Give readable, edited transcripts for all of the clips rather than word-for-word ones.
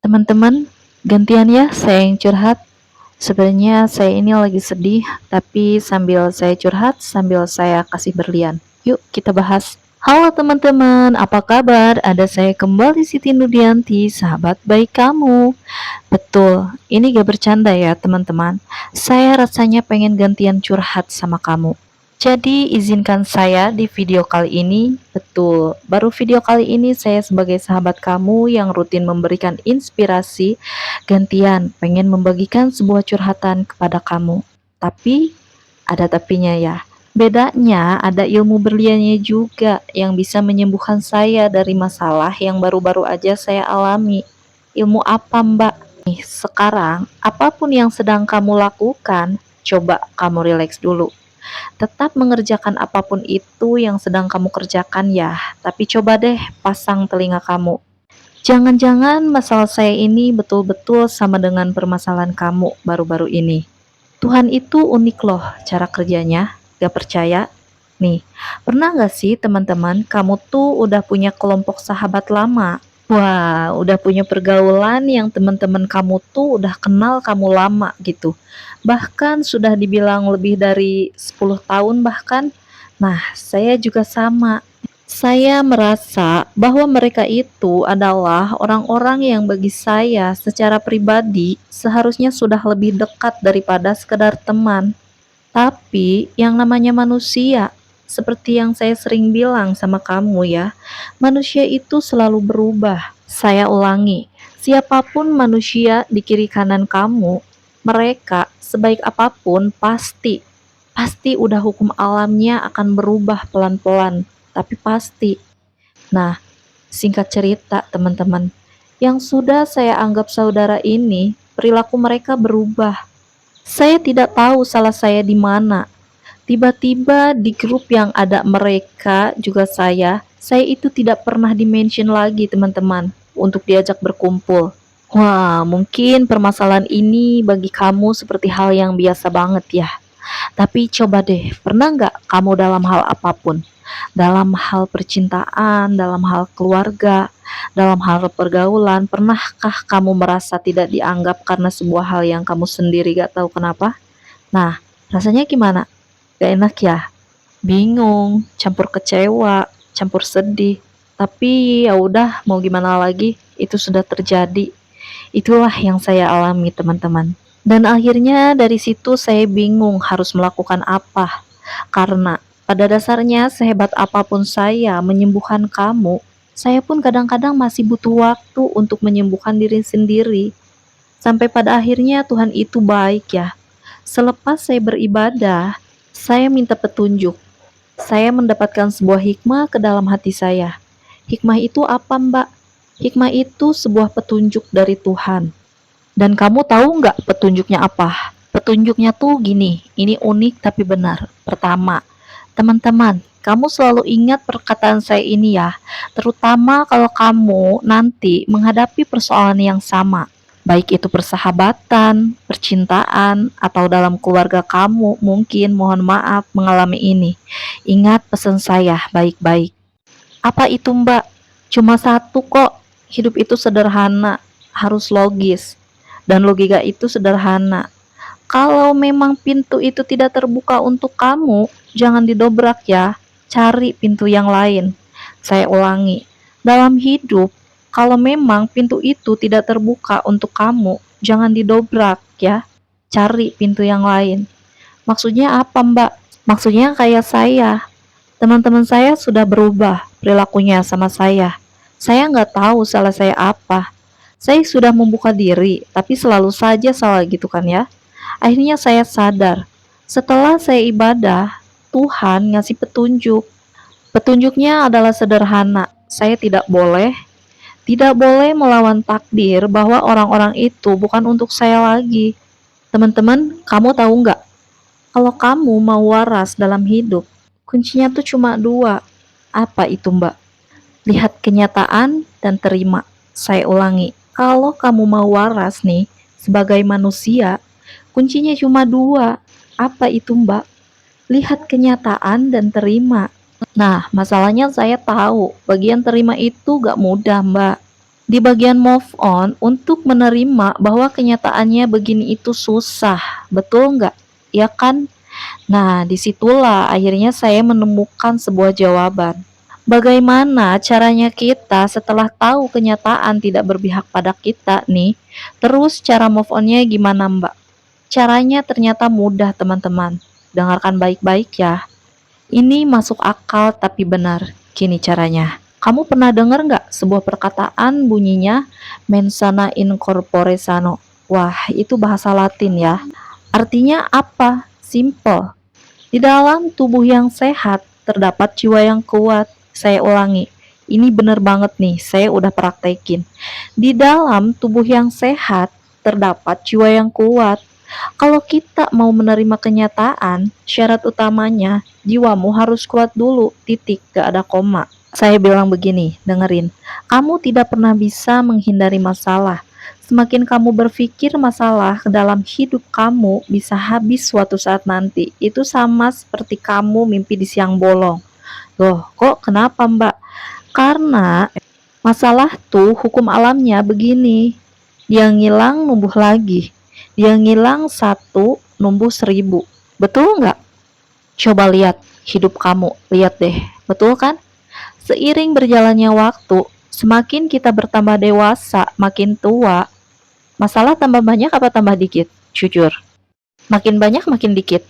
Teman-teman, gantian ya saya yang curhat. Sebenarnya saya ini lagi sedih, tapi sambil saya curhat, sambil saya kasih berlian. Yuk kita bahas. Halo teman-teman, apa kabar? Ada saya kembali Siti Nudianti, sahabat baik kamu. Betul, ini gak bercanda ya teman-teman. Saya rasanya pengen gantian curhat sama kamu. Jadi izinkan saya di video kali ini, betul, baru video kali ini saya sebagai sahabat kamu yang rutin memberikan inspirasi, gantian pengen membagikan sebuah curhatan kepada kamu. Tapi, ada tapinya ya. Bedanya ada ilmu berliannya juga yang bisa menyembuhkan saya dari masalah yang baru-baru aja saya alami. Ilmu apa mbak? Nih, sekarang apapun yang sedang kamu lakukan, coba kamu rileks dulu. Tetap mengerjakan apapun itu yang sedang kamu kerjakan ya, tapi coba deh pasang telinga kamu. Jangan-jangan masalah saya ini betul-betul sama dengan permasalahan kamu baru-baru ini. Tuhan itu unik loh cara kerjanya, gak percaya? Nih, pernah gak sih teman-teman kamu tuh udah punya kelompok sahabat lama? Wah, udah punya pergaulan yang teman-teman kamu tuh udah kenal kamu lama gitu. Bahkan sudah dibilang lebih dari 10 tahun bahkan. Nah, saya juga sama. Saya merasa bahwa mereka itu adalah orang-orang yang bagi saya secara pribadi seharusnya sudah lebih dekat daripada sekedar teman. Tapi yang namanya manusia, seperti yang saya sering bilang sama kamu ya, manusia itu selalu berubah. Saya ulangi, siapapun manusia di kiri kanan kamu, mereka sebaik apapun pasti udah hukum alamnya akan berubah pelan-pelan, tapi pasti. Nah, singkat cerita teman-teman, yang sudah saya anggap saudara ini, perilaku mereka berubah. Saya tidak tahu salah saya di mana. Tiba-tiba di grup yang ada mereka juga saya itu tidak pernah di-mention lagi teman-teman untuk diajak berkumpul. Wah, mungkin permasalahan ini bagi kamu seperti hal yang biasa banget ya. Tapi coba deh, pernah nggak kamu dalam hal apapun, dalam hal percintaan, dalam hal keluarga, dalam hal pergaulan, pernahkah kamu merasa tidak dianggap karena sebuah hal yang kamu sendiri gak tahu kenapa? Nah, rasanya gimana? Gak enak ya? Bingung, campur kecewa, campur sedih. Tapi ya udah, mau gimana lagi? Itu sudah terjadi. Itulah yang saya alami, teman-teman. Dan akhirnya dari situ saya bingung harus melakukan apa. Karena pada dasarnya sehebat apapun saya menyembuhkan kamu, saya pun kadang-kadang masih butuh waktu untuk menyembuhkan diri sendiri. Sampai pada akhirnya Tuhan itu baik ya. Selepas saya beribadah, saya minta petunjuk. Saya mendapatkan sebuah hikmah ke dalam hati saya. Hikmah itu apa, Mbak? Hikmah itu sebuah petunjuk dari Tuhan. Dan kamu tahu nggak petunjuknya apa? Petunjuknya tuh gini, ini unik tapi benar. Pertama, teman-teman, kamu selalu ingat perkataan saya ini ya, terutama kalau kamu nanti menghadapi persoalan yang sama, baik itu persahabatan, percintaan, atau dalam keluarga kamu mungkin mohon maaf mengalami ini. Ingat pesan saya baik-baik. Apa itu Mbak? Cuma satu kok, hidup itu sederhana, harus logis. Dan logika itu sederhana. Kalau memang pintu itu tidak terbuka untuk kamu, jangan didobrak ya. Cari pintu yang lain. Saya ulangi, dalam hidup, kalau memang pintu itu tidak terbuka untuk kamu, jangan didobrak ya. Cari pintu yang lain. Maksudnya apa, Mbak? Maksudnya kayak saya. Teman-teman saya sudah berubah perilakunya sama saya. Saya nggak tahu salah saya apa. Saya sudah membuka diri, tapi selalu saja salah gitu kan ya. Akhirnya saya sadar, setelah saya ibadah, Tuhan ngasih petunjuk. Petunjuknya adalah sederhana. Saya tidak boleh melawan takdir bahwa orang-orang itu bukan untuk saya lagi. Teman-teman, kamu tahu nggak? Kalau kamu mau waras dalam hidup, kuncinya tuh cuma dua. Apa itu, Mbak? Lihat kenyataan dan terima. Saya ulangi, kalau kamu mau waras nih, sebagai manusia, kuncinya cuma dua. Apa itu, Mbak? Lihat kenyataan dan terima. Nah, masalahnya saya tahu, bagian terima itu gak mudah, Mbak. Di bagian move on, untuk menerima bahwa kenyataannya begini itu susah, betul nggak? Ya kan? Nah, disitulah akhirnya saya menemukan sebuah jawaban. Bagaimana caranya kita setelah tahu kenyataan tidak berpihak pada kita nih? Terus cara move onnya gimana, Mbak? Caranya ternyata mudah, teman-teman. Dengarkan baik-baik ya. Ini masuk akal tapi benar. Gini caranya. Kamu pernah dengar nggak sebuah perkataan bunyinya mens sana in corpore sano? Wah, itu bahasa Latin ya. Artinya apa? Simple. Di dalam tubuh yang sehat terdapat jiwa yang kuat. Saya ulangi. Ini benar banget nih, saya udah praktekin. Di dalam tubuh yang sehat terdapat jiwa yang kuat. Kalau kita mau menerima kenyataan, syarat utamanya jiwamu harus kuat dulu, titik, gak ada koma. Saya bilang begini, dengerin. Kamu tidak pernah bisa menghindari masalah. Semakin kamu berpikir masalah ke dalam hidup kamu bisa habis suatu saat nanti. Itu sama seperti kamu mimpi di siang bolong. Loh, kok kenapa, Mbak? Karena masalah tuh hukum alamnya begini. Dia ngilang numbuh lagi. Dia ngilang satu numbuh 1000. Betul nggak? Coba lihat hidup kamu. Lihat deh. Betul kan? Seiring berjalannya waktu, semakin kita bertambah dewasa, makin tua, masalah tambah banyak apa tambah dikit? Jujur. Makin banyak, makin dikit.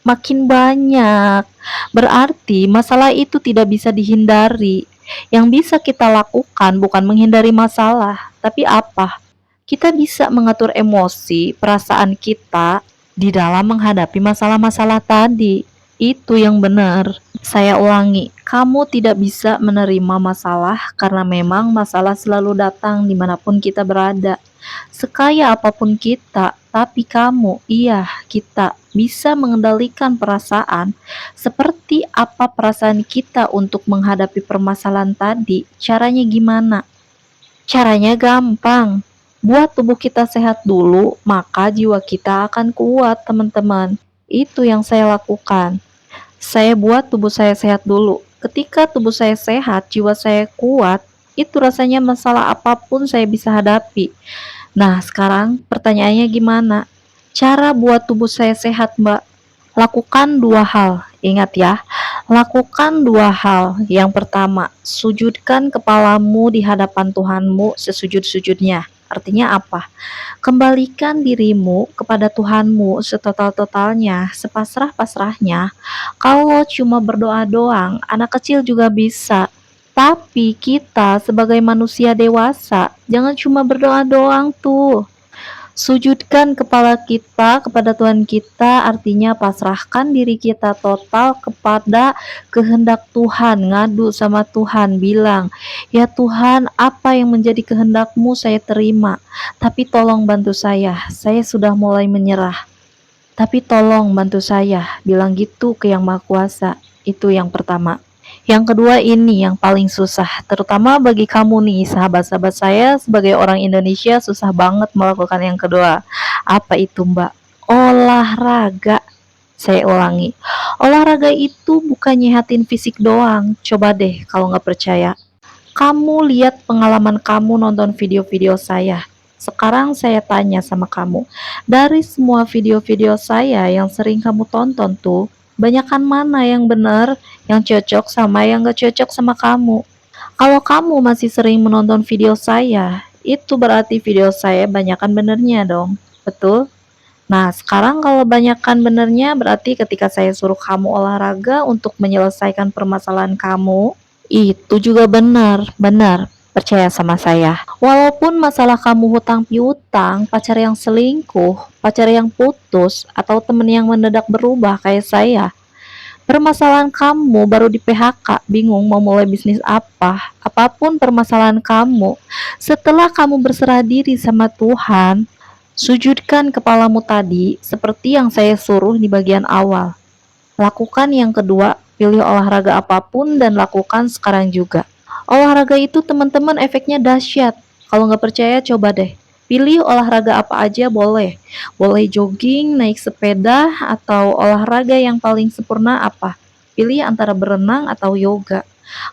Makin banyak. Berarti masalah itu tidak bisa dihindari. Yang bisa kita lakukan bukan menghindari masalah, tapi apa? Kita bisa mengatur emosi, perasaan kita di dalam menghadapi masalah-masalah tadi. Itu yang benar. Saya ulangi, kamu tidak bisa menerima masalah karena memang masalah selalu datang dimanapun kita berada. Sekaya apapun kita, tapi kamu, iya kita, bisa mengendalikan perasaan. Seperti apa perasaan kita untuk menghadapi permasalahan tadi? Caranya gimana? Caranya gampang. Buat tubuh kita sehat dulu, maka jiwa kita akan kuat, teman-teman. Itu yang saya lakukan. Saya buat tubuh saya sehat dulu. Ketika tubuh saya sehat, jiwa saya kuat, itu rasanya masalah apapun saya bisa hadapi. Nah, sekarang pertanyaannya gimana? Cara buat tubuh saya sehat, Mbak? Lakukan dua hal. Ingat ya, lakukan dua hal. Yang pertama, sujudkan kepalamu di hadapan Tuhanmu sesujud-sujudnya. Artinya apa? Kembalikan dirimu kepada Tuhanmu setotal-totalnya, sepasrah-pasrahnya. Kalau cuma berdoa doang, anak kecil juga bisa. Tapi kita sebagai manusia dewasa, jangan cuma berdoa doang tuh. Sujudkan kepala kita kepada Tuhan kita, artinya pasrahkan diri kita total kepada kehendak Tuhan. Ngadu sama Tuhan, bilang, ya Tuhan, apa yang menjadi kehendakmu saya terima, tapi tolong bantu saya sudah mulai menyerah, tapi tolong bantu saya, bilang gitu ke Yang Maha Kuasa. Itu yang pertama. Yang kedua ini yang paling susah, terutama bagi kamu nih, sahabat-sahabat saya sebagai orang Indonesia susah banget melakukan yang kedua. Apa itu, Mbak? Olahraga. Saya ulangi, olahraga itu bukan nyehatin fisik doang. Coba deh kalau nggak percaya. Kamu lihat pengalaman kamu nonton video-video saya. Sekarang saya tanya sama kamu, dari semua video-video saya yang sering kamu tonton tuh, banyakan mana yang benar, yang cocok sama yang gak cocok sama kamu? Kalau kamu masih sering menonton video saya, itu berarti video saya banyakan benernya dong. Betul? Nah, sekarang kalau banyakan benernya berarti ketika saya suruh kamu olahraga untuk menyelesaikan permasalahan kamu, itu juga benar, benar. Percaya sama saya. Walaupun masalah kamu hutang piutang, pacar yang selingkuh, pacar yang putus, atau temen yang mendadak berubah kayak saya, permasalahan kamu baru di PHK, bingung mau mulai bisnis apa, apapun permasalahan kamu, setelah kamu berserah diri sama Tuhan, sujudkan kepalamu tadi seperti yang saya suruh di bagian awal. Lakukan yang kedua, pilih olahraga apapun dan lakukan sekarang juga. Olahraga itu teman-teman efeknya dahsyat. Kalau nggak percaya coba deh. Pilih olahraga apa aja boleh. Boleh jogging, naik sepeda, atau olahraga yang paling sempurna apa. Pilih antara berenang atau yoga.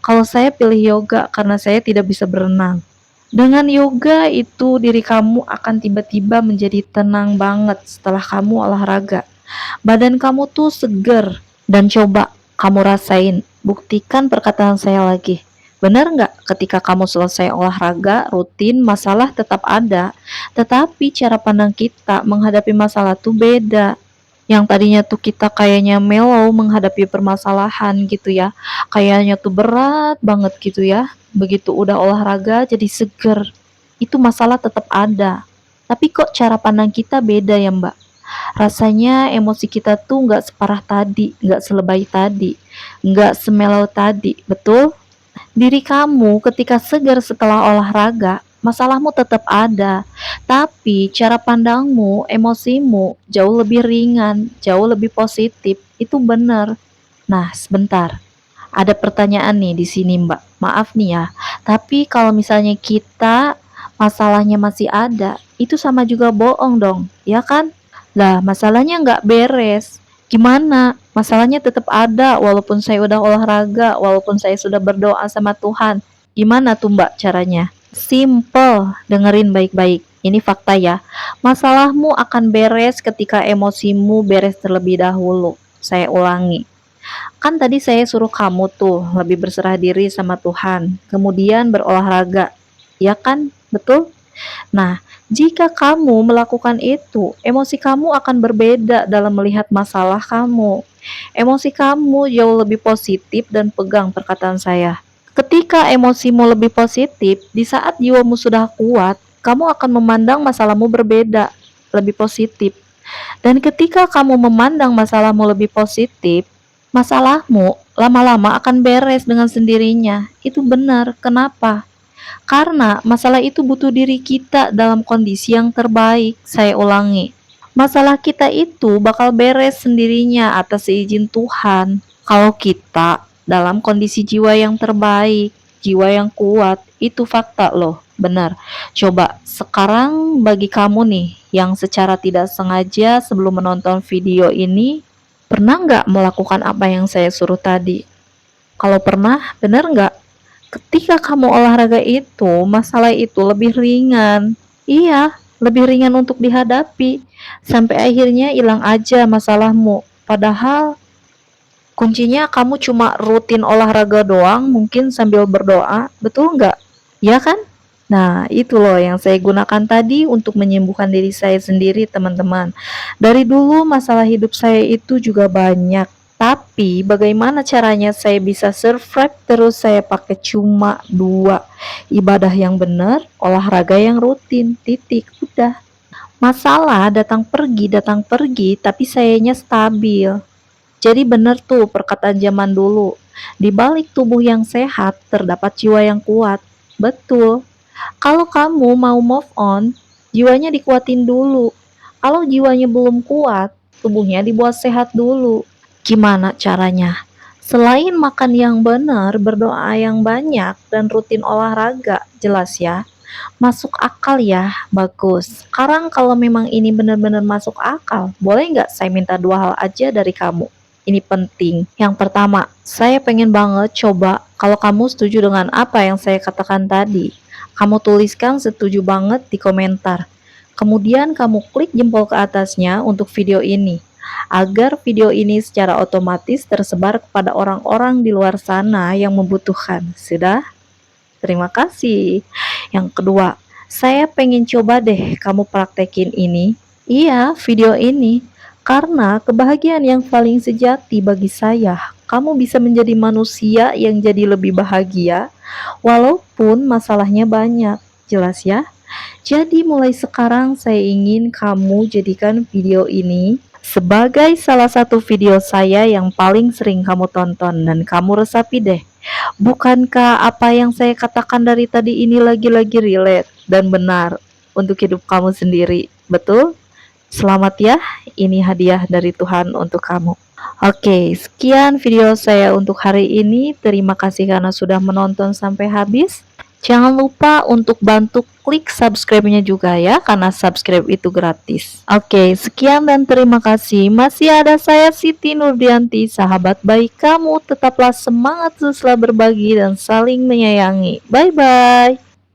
Kalau saya pilih yoga karena saya tidak bisa berenang. Dengan yoga itu diri kamu akan tiba-tiba menjadi tenang banget setelah kamu olahraga. Badan kamu tuh seger. Dan coba kamu rasain, buktikan perkataan saya lagi. Benar nggak ketika kamu selesai olahraga rutin, masalah tetap ada, tetapi cara pandang kita menghadapi masalah tuh beda. Yang tadinya tuh kita kayaknya mellow menghadapi permasalahan gitu ya, kayaknya tuh berat banget gitu ya. Begitu udah olahraga jadi seger. Itu masalah tetap ada. Tapi kok cara pandang kita beda ya Mbak? Rasanya emosi kita tuh nggak separah tadi, nggak selebay tadi, nggak semelau tadi, betul? Diri kamu ketika segar setelah olahraga, masalahmu tetap ada, tapi cara pandangmu, emosimu jauh lebih ringan, jauh lebih positif. Itu benar. Nah, sebentar. Ada pertanyaan nih di sini, Mbak. Maaf nih ya. Tapi kalau misalnya kita masalahnya masih ada, itu sama juga bohong dong, ya kan? Lah, masalahnya nggak beres. Gimana? Masalahnya tetap ada walaupun saya udah olahraga, walaupun saya sudah berdoa sama Tuhan. Gimana tuh Mbak caranya? Simple, dengerin baik-baik. Ini fakta ya. Masalahmu akan beres ketika emosimu beres terlebih dahulu. Saya ulangi. Kan tadi saya suruh kamu tuh lebih berserah diri sama Tuhan, kemudian berolahraga. Ya kan? Betul? Nah, jika kamu melakukan itu, emosi kamu akan berbeda dalam melihat masalah kamu. Emosi kamu jauh lebih positif dan pegang perkataan saya. Ketika emosimu lebih positif, di saat jiwamu sudah kuat, kamu akan memandang masalahmu berbeda, lebih positif. Dan ketika kamu memandang masalahmu lebih positif, masalahmu lama-lama akan beres dengan sendirinya. Itu benar. Kenapa? Karena masalah itu butuh diri kita dalam kondisi yang terbaik. Saya ulangi, masalah kita itu bakal beres sendirinya atas izin Tuhan. Kalau kita dalam kondisi jiwa yang terbaik, jiwa yang kuat, itu fakta loh, benar. Coba sekarang bagi kamu nih, yang secara tidak sengaja sebelum menonton video ini, pernah nggak melakukan apa yang saya suruh tadi? Kalau pernah, benar nggak? Ketika kamu olahraga itu, masalah itu lebih ringan. Iya, lebih ringan untuk dihadapi. Sampai akhirnya hilang aja masalahmu. Padahal kuncinya kamu cuma rutin olahraga doang, mungkin sambil berdoa. Betul nggak? Ya kan? Nah, itu loh yang saya gunakan tadi untuk menyembuhkan diri saya sendiri, teman-teman. Dari dulu masalah hidup saya itu juga banyak. Tapi bagaimana caranya saya bisa survive terus saya pakai cuma dua, ibadah yang benar, olahraga yang rutin, titik, udah. Masalah datang pergi, tapi sayanya stabil. Jadi benar tuh perkataan zaman dulu, di balik tubuh yang sehat terdapat jiwa yang kuat. Betul. Kalau kamu mau move on, jiwanya dikuatin dulu. Kalau jiwanya belum kuat, tubuhnya dibuat sehat dulu. Gimana caranya? Selain makan yang benar, berdoa yang banyak, dan rutin olahraga, jelas ya. Masuk akal ya, bagus. Sekarang kalau memang ini benar-benar masuk akal, boleh nggak saya minta dua hal aja dari kamu? Ini penting. Yang pertama, saya pengen banget coba kalau kamu setuju dengan apa yang saya katakan tadi. Kamu tuliskan setuju banget di komentar. Kemudian kamu klik jempol ke atasnya untuk video ini, agar video ini secara otomatis tersebar kepada orang-orang di luar sana yang membutuhkan. Sudah? Terima kasih. Yang kedua, saya pengen coba deh kamu praktekin ini. Iya, video ini. Karena kebahagiaan yang paling sejati bagi saya, kamu bisa menjadi manusia yang jadi lebih bahagia, walaupun masalahnya banyak. Jelas ya? Jadi mulai sekarang saya ingin kamu jadikan video ini sebagai salah satu video saya yang paling sering kamu tonton dan kamu resapi deh. Bukankah apa yang saya katakan dari tadi ini lagi-lagi relate dan benar untuk hidup kamu sendiri? Betul? Selamat ya, ini hadiah dari Tuhan untuk kamu. Oke, sekian video saya untuk hari ini. Terima kasih karena sudah menonton sampai habis. Jangan lupa untuk bantu klik subscribe-nya juga ya, karena subscribe itu gratis. Oke, sekian dan terima kasih. Masih ada saya Siti Nurdianti, sahabat baik kamu. Tetaplah semangat teruslah berbagi dan saling menyayangi. Bye-bye.